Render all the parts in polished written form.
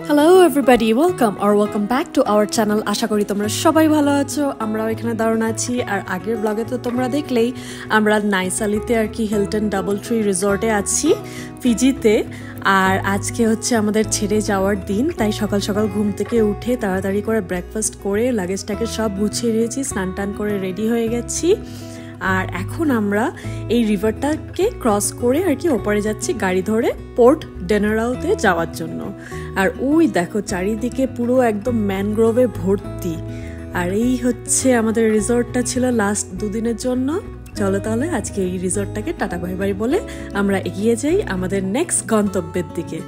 Hello everybody, welcome back to our channel. আশা করি তোমরা সবাই ভালো আছো। আমরাও এখানে দারুণ আছি। আর আগের ব্লগে তো তোমরা দেখলেই আমরা নাইসালিতে আর কি হিলটন ডাবল ট্রি রিসর্টে আছি ফিজিতে। আর আজকে হচ্ছে আমাদের ছেড়ে যাওয়ার দিন, তাই সকাল সকাল ঘুম থেকে উঠে তাড়াতাড়ি করে ব্রেকফাস্ট করে লাগেজটাকে সব গুছিয়ে নিয়েছি, স্নান টান করে রেডি হয়ে গেছি। আর এখন আমরা এই রিভারটাকে ক্রস করে আর কি ওপারে যাচ্ছি গাড়ি ধরে পোর্ট ডেনারাওতে যাওয়ার জন্য। আর ওই দেখো চারিদিকে পুরো একদম ম্যানগ্রোভে ভর্তি। আর এই হচ্ছে আমাদের রিসর্টটা ছিল লাস্ট দুদিনের জন্য। চলো তাহলে আজকে এই রিসর্টটাকে টাটা বাই বাই বলে আমরা এগিয়ে যাই আমাদের নেক্সট গন্তব্যের দিকে।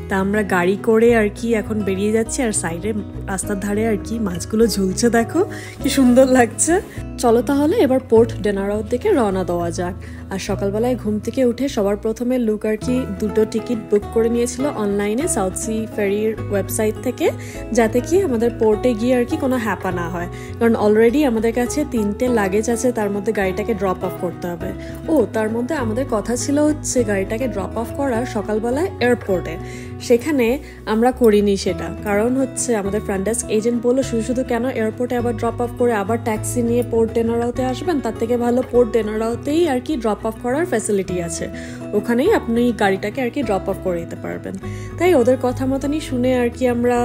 তা আমরা গাড়ি করে আর কি এখন বেরিয়ে যাচ্ছি। আর সাইডে রাস্তার ধারে আর কি মাছগুলো ঝুলছে, দেখো কি সুন্দর লাগছে। চলো তাহলে এবার পোর্ট ডেনারাও থেকে রওনা দেওয়া যাক। আর সকালবেলায় ঘুম থেকে উঠে সবার প্রথমে লুক আর কি দুটো টিকিট বুক করে নিয়েছিল অনলাইনে সাউথ সি ফেরির ওয়েবসাইট থেকে, যাতে কি আমাদের পোর্টে গিয়ে আর কি কোনো হ্যাপা না হয়। কারণ অলরেডি আমাদের কাছে 3টে লাগেজ আছে, তার মধ্যে গাড়িটাকে ড্রপ অফ করতে হবে। তার মধ্যে আমাদের কথা ছিল হচ্ছে গাড়িটাকে ড্রপ অফ করার সকালবেলায় এয়ারপোর্টে। সেখানে আমরা করিনি সেটা, কারণ হচ্ছে আমাদের ফ্রন্ট ডেস্ক এজেন্ট বললো শুধু কেন এয়ারপোর্টে আবার ড্রপ অফ করে আবার ট্যাক্সি নিয়ে পোর্ট ডেনারাওতে আসবেন, তার থেকে ভালো পোর্ট ডেনারাওতেই আর কি ড্রপ অফ করার ফ্যাসিলিটি আছে, ওখানেই আপনি গাড়িটাকে আর কি ড্রপ অফ করে দিতে পারবেন। তাই ওদের কথা মতনই শুনে আর কি আমরা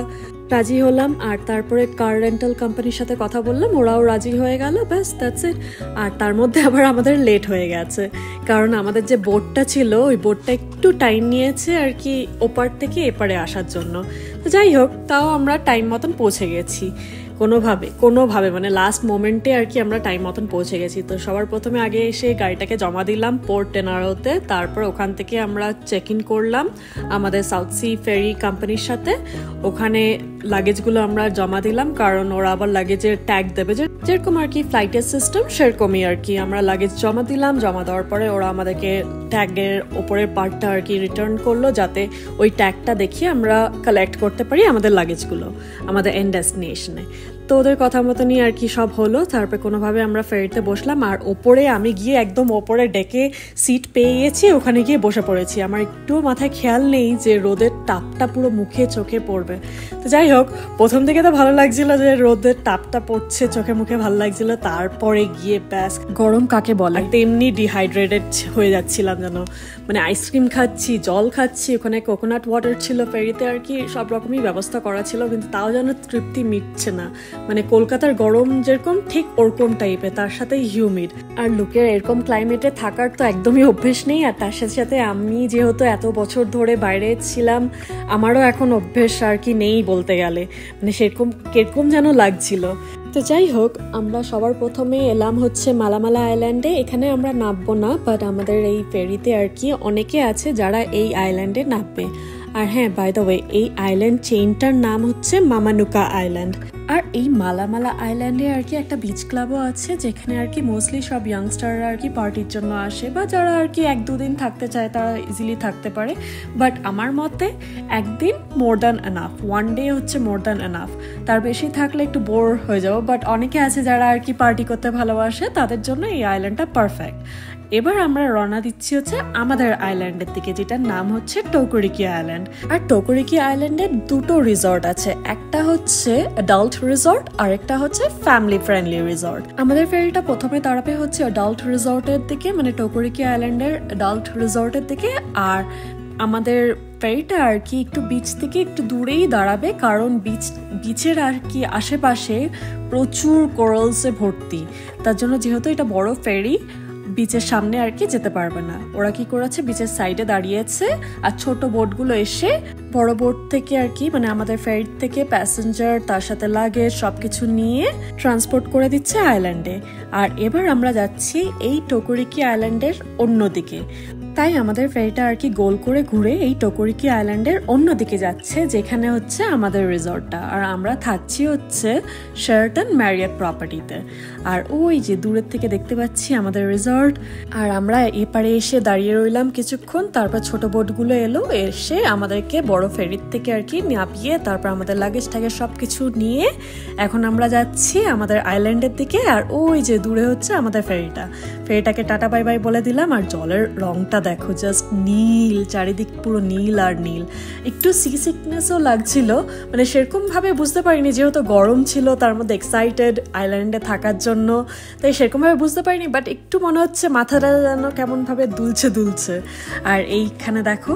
রাজি হলাম। আর তারপরে কার রেন্টাল কোম্পানির সাথে কথা বললাম, ওরাও রাজি হয়ে গেল, ব্যাস দ্যাটস ইট। আর তার মধ্যে আবার আমাদের লেট হয়ে গেছে, কারণ আমাদের যে বোটটা ছিল ওই বোটটা একটু টাইম নিয়েছে আর কি ওপার থেকে এপারে আসার জন্য। তো যাই হোক, তাও আমরা টাইম মতন পৌঁছে গেছি কোনোভাবে মানে লাস্ট মোমেন্টে আর কি আমরা টাইম মতন পৌঁছে গেছি। তো সবার প্রথমে আগে এসে গাড়িটাকে জমা দিলাম পোর্ট ডেনারাওতে। তারপর ওখান থেকে আমরা চেক ইন করলাম আমাদের সাউথ সি ফেরি কোম্পানির সাথে। ওখানে লাগেজগুলো আমরা জমা দিলাম, কারণ ওরা আবার লাগেজের ট্যাগ দেবে, যেরকম আর কি ফ্লাইটের সিস্টেম সেরকমই আর কি আমরা লাগেজ জমা দিলাম। জমা দেওয়ার পরে ওরা আমাদেরকে ট্যাগের ওপরের পার্টটা আর কি রিটার্ন করলো, যাতে ওই ট্যাগটা দেখিয়ে আমরা কালেক্ট করতে পারি আমাদের লাগেজগুলো আমাদের এন্ড ডেস্টিনেশনে। তো ওদের কথা মতনই আর কি সব হলো। তারপরে কোনোভাবে আমরা ফেরিতে বসলাম। আর ওপরে আমি গিয়ে একদম ওপরে ডেকে সিট পেয়ে গেছি, ওখানে গিয়ে বসে পড়েছি। আমার একটু মাথায় খেয়াল নেই যে রোদের তাপটা পুরো মুখে চোখে পড়বে। তো যাই হোক, প্রথম থেকে তো ভালো লাগছিল যে রোদের তাপটা পড়ছে চোখে মুখে, ভালো লাগছিল। তারপরে গিয়ে ব্যাস গরম কাকে বলে তেমনি ডিহাইড্রেটেড হয়ে যাচ্ছিলাম, যেন মানে আইসক্রিম খাচ্ছি, জল খাচ্ছি। ওখানে কোকোনাট ওয়াটার ছিল ফেরিতে আর কি, সব রকমই ব্যবস্থা করা ছিল, কিন্তু তাও যেন তৃপ্তি মিটছে না। মানে কলকাতার গরম যেরকম ঠিক ওরকম টাইপের, তার সাথে হিউমিড। আর লোকের এরকম ক্লাইমেটে থাকার তো একদমই অভ্যেস নেই। আর তার সাথে সাথে আমি যেহেতু এত বছর ধরে বাইরে ছিলাম, আমারও এখন অভ্যেস আর কি নেই বলতে গেলে, মানে সেরকম কিরকম যেন লাগছিল। তো যাই হোক, আমরা সবার প্রথমে এলাম হচ্ছে মালামালা আইল্যান্ডে। এখানে আমরা নামবো না, বাট আমাদের এই ফেরিতে আর কি অনেকে আছে যারা এই আইল্যান্ডে নামবে। আর হ্যাঁ, বাই দ্য ওয়ে, এই আইল্যান্ড চেইনটার নাম হচ্ছে মামানুকা আইল্যান্ড। আর এই মালামালা আইল্যান্ডে আর কি একটা বিচ ক্লাবও আছে, যেখানে আর কি মোস্টলি সব ইয়াংস্টাররা আর কি পার্টির জন্য আসে, বা যারা আর কি 1-2 দিন থাকতে চায় তারা ইজিলি থাকতে পারে। বাট আমার মতে একদিন মোর দ্যান এনাফ, 1 ডে হচ্ছে মোর দ্যান এনাফ। তার বেশি থাকলে একটু বোর হয়ে যাবো। বাট অনেকে আছে যারা আর কি পার্টি করতে ভালোবাসে, তাদের জন্য এই আইল্যান্ডটা পারফেক্ট। এবার আমরা রওনা দিচ্ছি হচ্ছে আমাদের আইল্যান্ডের দিকে, যেটার নাম হচ্ছে টোকরিকি আইল্যান্ড। আর টোকরিকি আইল্যান্ডে 2টো রিসর্ট আছে, একটা হচ্ছে অ্যাডাল্ট রিসর্ট আর একটা হচ্ছে ফ্যামিলি ফ্রেন্ডলি রিসর্ট। আমাদের ফেরিটা প্রথমে দাঁড়াবে হচ্ছে অ্যাডাল্ট রিসর্টের দিকে, মানে টোকরিকি আইল্যান্ডের অ্যাডাল্ট রিসর্টের দিকে। আর আমাদের ফেরিটা আর কি একটু বিচ থেকে একটু দূরেই দাঁড়াবে, কারণ বিচের আর কি আশেপাশে প্রচুর কোরালসে ভর্তি। তার জন্য যেহেতু এটা বড় ফেরি, বিচের সামনে আর কি যেতে পারবে না। ওরা কি করেছে, বিচের সাইডে দাঁড়িয়েছে, আর ছোট বোটগুলো এসে বড় বোট থেকে আর কি মানে আমাদের ফেরি থেকে প্যাসেঞ্জার তার সাথে লাগেজ সবকিছু নিয়ে ট্রান্সপোর্ট করে দিচ্ছে আইল্যান্ডে। আর এবার আমরা যাচ্ছি এই টোকরিকি আইল্যান্ডের অন্যদিকে। তাই আমাদের ফেরিটা আর কি গোল করে ঘুরে এই টোকরিকি আইল্যান্ডের অন্যদিকে যাচ্ছে, যেখানে হচ্ছে আমাদের রিসর্টটা। আর আমরা থাকছি হচ্ছে শেরাটন ম্যারিয়ট প্রপার্টিতে। আর ওই যে দূরের থেকে দেখতে পাচ্ছি আমাদের রিসর্ট। আর আমরা এপারে এসে দাঁড়িয়ে রইলাম কিছুক্ষণ। তারপর ছোট বোটগুলো এলো, এসে আমাদেরকে বড় ফেরির থেকে আর কি নামিয়ে তারপর আমাদের লাগেজ টাগেজ সবকিছু নিয়ে এখন আমরা যাচ্ছি আমাদের আইল্যান্ডের দিকে। আর ওই যে দূরে হচ্ছে আমাদের ফেরিটাকে টাটা বাই বাই বলে দিলাম। আর জলের রংটা দেখো জাস্ট নীল, চারিদিক পুরো নীল আর নীল। একটু সি সিকনেসও লাগছিল, মানে সেরকমভাবে বুঝতে পারিনি, যেহেতু গরম ছিল তার মধ্যে এক্সাইটেড আইল্যান্ডে থাকার জন্য, তাই সেরকমভাবে বুঝতে পারিনি, বাট একটু মনে হচ্ছে মাথাটা যেন কেমনভাবে দুলছে। আর এইখানে দেখো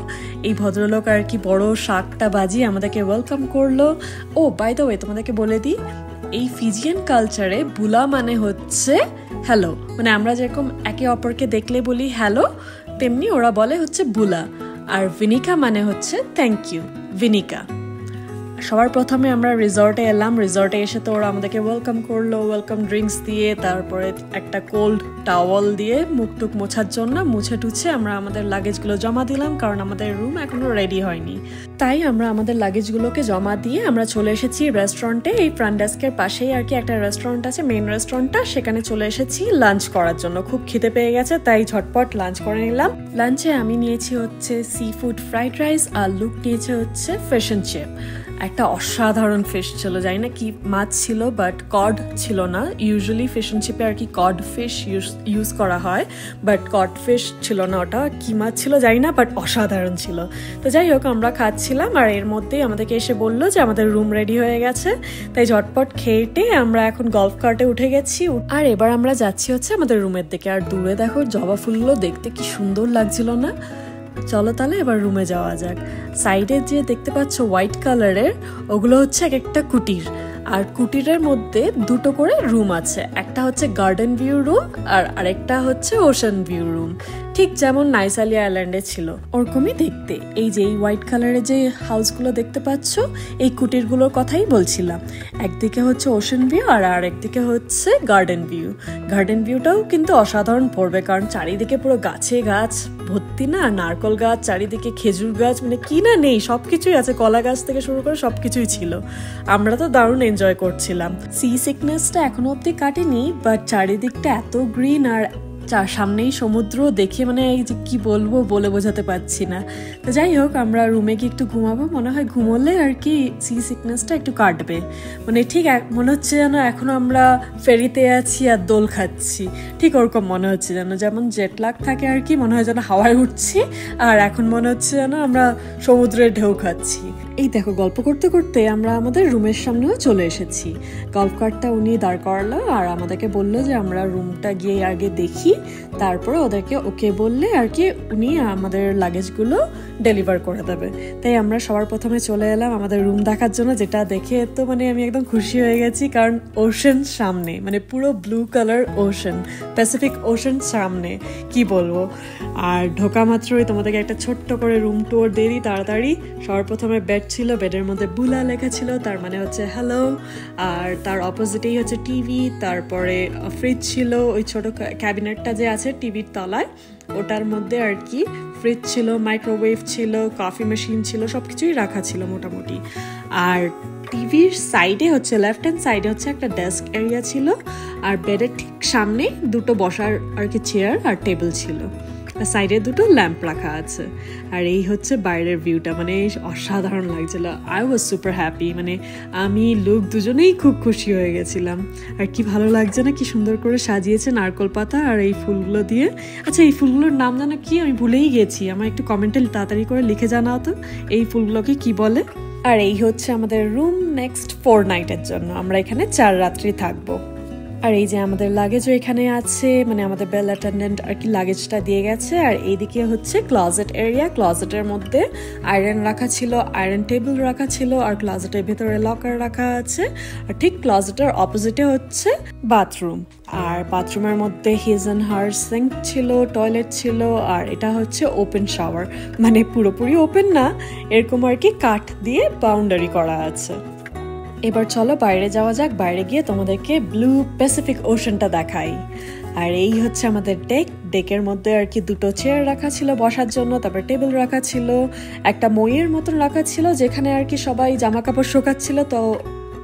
এই ভদ্রলোক আর কি বড় শাকটা বাজিয়ে আমাদেরকে ওয়েলকাম করলো। ও বাই দ্য ওয়ে তোমাদেরকে বলে দিই, এই ফিজিয়ান কালচারে বুলা মানে হচ্ছে হ্যালো, মানে আমরা যেরকম একে অপরকে দেখলে বলি হ্যালো, তেমনি ওরা বলে হচ্ছে বুলা। আর ভিনিকা মানে হচ্ছে থ্যাংক ইউ, ভিনিকা। সবার প্রথমে আমরা রিসর্টে এলাম। রিসর্টে এসে তো ওরা আমাদেরকে ওয়েলকাম করলো, ওয়েলকাম ড্রিঙ্কস দিয়ে, তারপরে একটা কোল্ড টাওয়াল দিয়ে মুখ টুক মোছার জন্য মুছে টুছে আমরা আমাদের লাগেজগুলো জমা দিলাম, কারণ আমাদের রুম এখনো রেডি হয়নি। তাই আমরা আমাদের লাগেজগুলোকে জমা দিয়ে আমরা চলে এসেছি রেস্টুরেন্টে। এই ফ্রন্ট ডেস্কের পাশেই আর কি একটা রেস্টুরেন্ট আছে, মেইন রেস্টুরেন্টটা, সেখানে চলে এসেছি লাঞ্চ করার জন্য। খুব খিদে পেয়ে গেছে, তাই ঝটপট লাঞ্চ করে নিলাম। লাঞ্চে আমি নিয়েছি হচ্ছে সি ফুড ফ্রাইড রাইস, আর লুক নিয়েছে হচ্ছে ফিশ এন্ড চিপ। একটা অসাধারণ ফিশ ছিল, জানি না কি মাছ ছিল, বাট কড ছিল না। ইউজুয়ালি ফিশ এন্ড চিপে আর কি কড ফিশ ইউজ করা হয়, বাট কড ফিশ ছিল না, ওটা কি মাছ ছিল জানি না, বাট অসাধারণ ছিল। তো যাই হোক আমরা খাচ্ছিলাম, আর এর মধ্যেই আমাদেরকে এসে বললো যে আমাদের রুম রেডি হয়ে গেছে। তাই ঝটপট খেয়েটে আমরা এখন গল্ফ কার্টে উঠে গেছি, আর এবার আমরা যাচ্ছি হচ্ছে আমাদের রুমের দিকে। আর দূরে দেখো জবা ফুলগুলো দেখতে কি সুন্দর লাগছিল না? চলো তাহলে এবার রুমে যাওয়া যাক। সাইডে যে দেখতে পাচ্ছ হোয়াইট কালারের, ওগুলো হচ্ছে এক একটা কুটির, আর কুটিরের মধ্যে দুটো করে রুম আছে। একটা হচ্ছে গার্ডেন ভিউ রুম, আর আরেকটা হচ্ছে ওশান ভিউ রুম, ঠিক যেমন নাইসালি আইল্যান্ডে ছিল ওরকমই দেখতে। এই যে এই হোয়াইট কালারের যে হাউসগুলো দেখতে পাচ্ছ, এই কুটিরগুলোর কথাই বলছিলাম। একদিকে হচ্ছে ওশান ভিউ আর আরেকদিকে হচ্ছে গার্ডেন ভিউ। গার্ডেন ভিউটাও কিন্তু অসাধারণ পড়বে, কারণ চারিদিকে পুরো গাছে গাছ ভর্তি, না নারকল গাছ, চারিদিকে খেজুর গাছ, মানে কি না নেই, সবকিছুই আছে, কলা গাছ থেকে শুরু করে সবকিছুই ছিল। আমরা তো দারুণ এনজয় করছিলাম। সি সিকনেসটা এখনো অব্দি কাটেনি, বাট চারিদিকটা এত গ্রিন, আর সামনেই সমুদ্র দেখে মানে এই যে কি বলবো বলে বোঝাতে পারছি না। তো যাই হোক আমরা রুমে গিয়ে একটু ঘুমাবো, মনে হয় ঘুমোলে আর কি সি সিকনেসটা একটু কাটবে। মানে ঠিক মনে হচ্ছে যেন এখনো আমরা ফেরিতে আছি আর দোল খাচ্ছি, ঠিক ওরকম মনে হচ্ছে যেন, যেমন জেট লাগ থাকে আর কি, মনে হয় যেন হাওয়ায় উঠছি, আর এখন মনে হচ্ছে যেন আমরা সমুদ্রের ঢেউ খাচ্ছি। এই দেখো গল্প করতে করতে আমরা আমাদের রুমের সামনেও চলে এসেছি। গল্ফ কার্টটা উনি দাঁড় করালো, আর আমাদেরকে বললো যে আমরা রুমটা গিয়ে আগে দেখি, তারপরে ওদেরকে ওকে বললে আর কি উনি আমাদের লাগেজগুলো ডেলিভার করে দেবে। তাই আমরা সবার প্রথমে চলে এলাম আমাদের রুম দেখার জন্য, যেটা দেখে তো মানে আমি একদম খুশি হয়ে গেছি, কারণ ওশান সামনে, মানে পুরো blue colour ocean, Pacific ocean সামনে, কি বলবো। আর ঢোকা মাত্রই তোমাদেরকে একটা ছোট্ট করে রুম ট্যুর দিয়ে দিই তাড়াতাড়ি। সবার প্রথমে বেড ছিল, বেডের মধ্যে বুলা লেখা ছিল, তার মানে হচ্ছে হ্যালো। আর তার অপোজিটেই হচ্ছে টিভি, তারপরে ফ্রিজ ছিল, ওই ছোট ক্যাবিনেটটা যে আছে টিভির তলায়, ওটার মধ্যে আর কি ফ্রিজ ছিল, মাইক্রোওয়েভ ছিল, কফি মেশিন ছিল, সবকিছুই রাখা ছিল মোটামুটি। আর টিভির সাইডে হচ্ছে লেফট হ্যান্ড সাইডে হচ্ছে একটা ডেস্ক এরিয়া ছিল, আর বেডের ঠিক সামনে দুটো বসার আর কি চেয়ার আর টেবিল ছিল, আর সাইডে দুটো ল্যাম্প রাখা আছে। আর এই হচ্ছে বাইরের ভিউটা, মানে অসাধারণ লাগছিল। আই ওয়াজ সুপার হ্যাপি, মানে আমি লুক দুজনেই খুব খুশি হয়ে গেছিলাম। আর কি ভালো লাগছে না, কি সুন্দর করে সাজিয়েছে নারকল পাতা আর এই ফুলগুলো দিয়ে। আচ্ছা এই ফুলগুলোর নাম জানো কি, আমি ভুলেই গেছি, আমার একটু কমেন্টে তাড়াতাড়ি করে লিখে জানাও তো এই ফুলগুলোকে কি বলে। আর এই হচ্ছে আমাদের রুম নেক্সট 4 নাইটের জন্য, আমরা এখানে 4 রাত্রি থাকবো। আর এই যে আমাদের লাগেজও এখানে আছে, মানে আমাদের বেল অ্যাটেন্ডেন্ট আর কি লাগেজটা দিয়ে গেছে। আর এইদিকে হচ্ছে ক্লজেট এরিয়া, ক্লজেটের মধ্যে আয়রন রাখা ছিল, আয়রন টেবিল রাখা ছিল, আর ক্লজেটের ভেতরে লকার রাখা আছে। আর ঠিক ক্লজেটের অপোজিটে হচ্ছে বাথরুম, আর বাথরুমের মধ্যে হিজ অ্যান্ড হার সিঙ্ক ছিল, টয়লেট ছিল, আর এটা হচ্ছে ওপেন শাওয়ার, মানে পুরোপুরি ওপেন না, এরকম আর কি কাঠ দিয়ে বাউন্ডারি করা আছে। এবার চলো বাইরে যাওয়া যাক, বাইরে গিয়ে তোমাদেরকে ব্লু প্যাসিফিক ওশানটা দেখাই। আর এই হচ্ছে আমাদের ডেকের মধ্যে আর কি দুটো চেয়ার রাখা ছিল বসার জন্য, তারপর টেবিল রাখা ছিল, একটা মইয়ের মতন রাখা ছিল যেখানে আর কি সবাই জামা কাপড় শোকাচ্ছিল, তো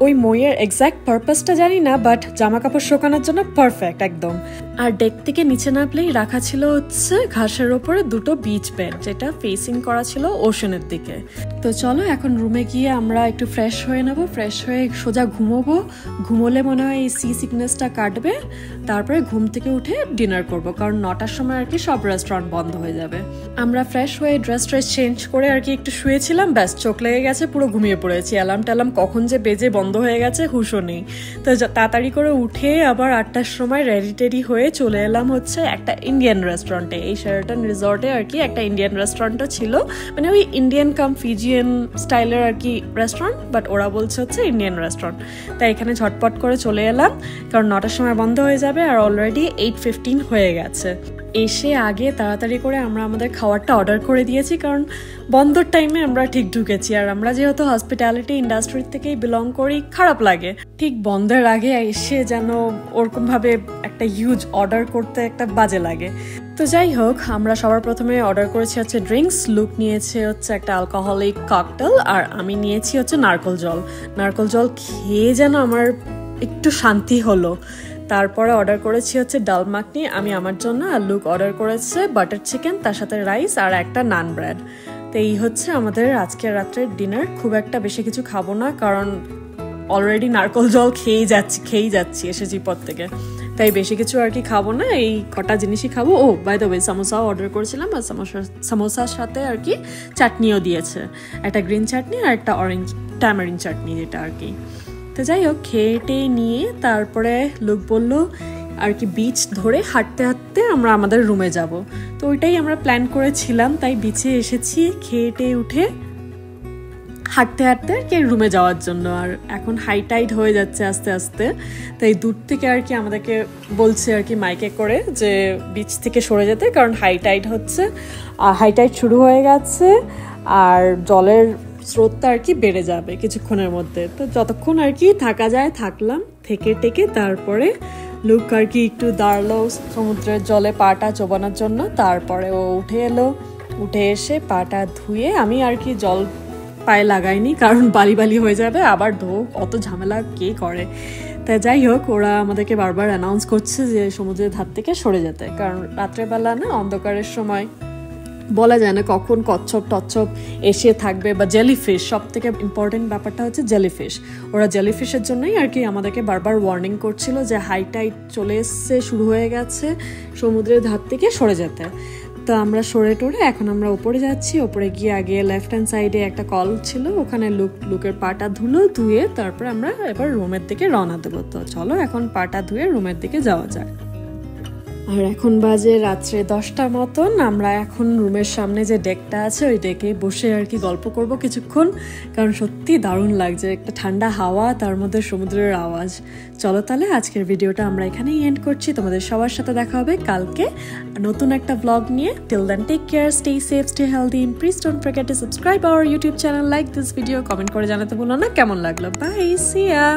ওই মইয়ের এক্স্যাক্ট পারপাসটা জানি না, বাট জামা কাপড় শুকানোর জন্য পারফেক্ট একদম। আর ডেক থেকে নিচে নামলেই রাখা ছিল হচ্ছে ঘাসের ওপরে দুটো বিচ বেড, যেটা ফেসিং করা ছিল ওশনের দিকে। তো চলো এখন রুমে গিয়ে আমরা একটু ফ্রেশ হয়ে নেবো, ফ্রেশ হয়ে সোজা ঘুমোবো। ঘুমোলে মনে হয় এই সি সিকনেসটা কাটবে। তারপরে ঘুম থেকে উঠে ডিনার করব, কারণ 9টার সময় আর কি সব রেস্টুরেন্ট বন্ধ হয়ে যাবে। আমরা ফ্রেশ হয়ে ড্রেস চেঞ্জ করে আর কি একটু শুয়েছিলাম, ব্যাস চোখ লেগে গেছে, পুরো ঘুমিয়ে পড়েছি। অ্যালার্ম কখন যে বেজে বন্ধ হয়ে গেছে হুঁশও নেই। তো তাড়াতাড়ি করে উঠে আবার 8টার সময় রেডি হয়ে চলে এলাম হচ্ছে একটা ইন্ডিয়ান রেস্টুরেন্টে। এই শেরাটন রিসর্টে আর কি একটা ইন্ডিয়ান রেস্টুরেন্টও ছিল, মানে ওই ইন্ডিয়ান কাম ফিজিয়ান স্টাইলের আর কি রেস্টুরেন্ট, বাট ওরা বলছে হচ্ছে ইন্ডিয়ান রেস্টুরেন্ট। তাই এখানে ঝটপট করে চলে এলাম, কারণ 9টার সময় বন্ধ হয়ে যাবে আর অলরেডি 8:15 হয়ে গেছে। এসে আগে তাড়াতাড়ি করে আমরা আমাদের খাবারটা অর্ডার করে দিয়েছি, কারণ বন্ধর টাইমে আমরা ঠিক ঢুকেছি। আর আমরা যেহেতু হসপিটালিটি ইন্ডাস্ট্রি থেকেই বিলং করি, খারাপ লাগে ঠিক বন্ধের আগে এসে যেন ওরকমভাবে একটা হিউজ অর্ডার করতে একটা বাজে লাগে। তো যাই হোক, আমরা সবার প্রথমে অর্ডার করেছি হচ্ছে ড্রিঙ্কস। লুক নিয়েছে হচ্ছে একটা অ্যালকোহলিক ককটেল, আর আমি নিয়েছি হচ্ছে নারকেল জল খেয়ে যেন আমার একটু শান্তি হলো। তারপরে অর্ডার করেছি হচ্ছে ডাল মাখনি আমি আমার জন্য, আর লুক অর্ডার করেছে বাটার চিকেন, তার সাথে রাইস আর একটা নান ব্রেড। তো এই হচ্ছে আমাদের আজকের রাত্রের ডিনার। খুব একটা বেশি কিছু খাবো না, কারণ অলরেডি নারকেল জল খেয়েই যাচ্ছি এসেছি পর থেকে, তাই বেশি কিছু আর কি খাবো না, এই কটা জিনিসই খাবো। ও বাই দ্য ওয়ে, সামোসাও অর্ডার করেছিলাম, আর সামোসার সাথে আর কি চাটনিও দিয়েছে, একটা গ্রিন চাটনি আর একটা অরেঞ্জ ট্যামারিন চাটনি, যেটা আর কি। তো যাই হোক, খেয়ে নিয়ে তারপরে লোক বললো আর কি বিচ ধরে হাঁটতে হাঁটতে আমরা আমাদের রুমে যাব। তো ওইটাই আমরা প্ল্যান করেছিলাম, তাই বিচে এসেছি খেয়ে উঠে হাঁটতে আর কি রুমে যাওয়ার জন্য। আর এখন হাই টাইড হয়ে যাচ্ছে আস্তে আস্তে, তাই দূর থেকে আর কি আমাদেরকে বলছে আর কি মাইকে করে যে বিচ থেকে সরে যেতে, কারণ হাই টাইড হচ্ছে, হাই টাইড শুরু হয়ে গেছে আর জলের স্রোতটা আর কি বেড়ে যাবে কিছুক্ষণের মধ্যে। তো যতক্ষণ আর কি থাকা যায় থাকলাম, থেকে তারপরে লুক আর কি একটু দাঁড়ালো সমুদ্রের জলে পাটা চোবানোর জন্য। তারপরে ও উঠে এসে পাটা ধুয়ে, আমি আর কি জল পায়ে লাগাইনি, কারণ বালি হয়ে যাবে, আবার অত ঝামেলা কে করে। তাই যাই হোক, ওরা আমাদেরকে বারবার অ্যানাউন্স করছে যে সমুদ্রের ধার থেকে সরে যেতে, কারণ রাত্রেবেলা না অন্ধকারের সময় বলা যায় না কখন কচ্ছপ টচ্ছপ এসে থাকবে, বা জেলিফিশ। সব থেকে ইম্পর্টেন্ট ব্যাপারটা হচ্ছে জেলিফিশ। ওরা জেলিফিশের জন্যই আর কি আমাদেরকে বারবার ওয়ার্নিং করছিল যে হাই টাইড চলে এসছে, শুরু হয়ে গেছে, সমুদ্রের ধার থেকে সরে যেতে। তো আমরা সরে এখন আমরা ওপরে যাচ্ছি। ওপরে গিয়ে আগে লেফট হ্যান্ড সাইডে একটা কল ছিল, ওখানে লুকের পাটা ধুয়ে তারপরে আমরা এবার রুমের দিকে রওনা দেবো। তো চলো এখন পাটা ধুয়ে রুমের দিকে যাওয়া যাক। আর এখন বাজে রাত্রে 10টা মতন। আমরা এখন রুমের সামনে যে ডেকটা আছে ওই ডেকে বসে আর কি গল্প করব কিছুক্ষণ, কারণ সত্যি দারুণ লাগছে, একটা ঠান্ডা হাওয়া, তার মধ্যে সমুদ্রের আওয়াজ। চলো তাহলে আজকের ভিডিওটা আমরা এখানেই এন্ড করছি। তোমাদের সবার সাথে দেখা হবে কালকে নতুন একটা ব্লগ নিয়ে। Till then take care, stay safe, stay healthy, please don't forget to subscribe our YouTube channel, like this video, comment করে জানাতে ভুলো না কেমন লাগলো। বাই, সি ইয়া।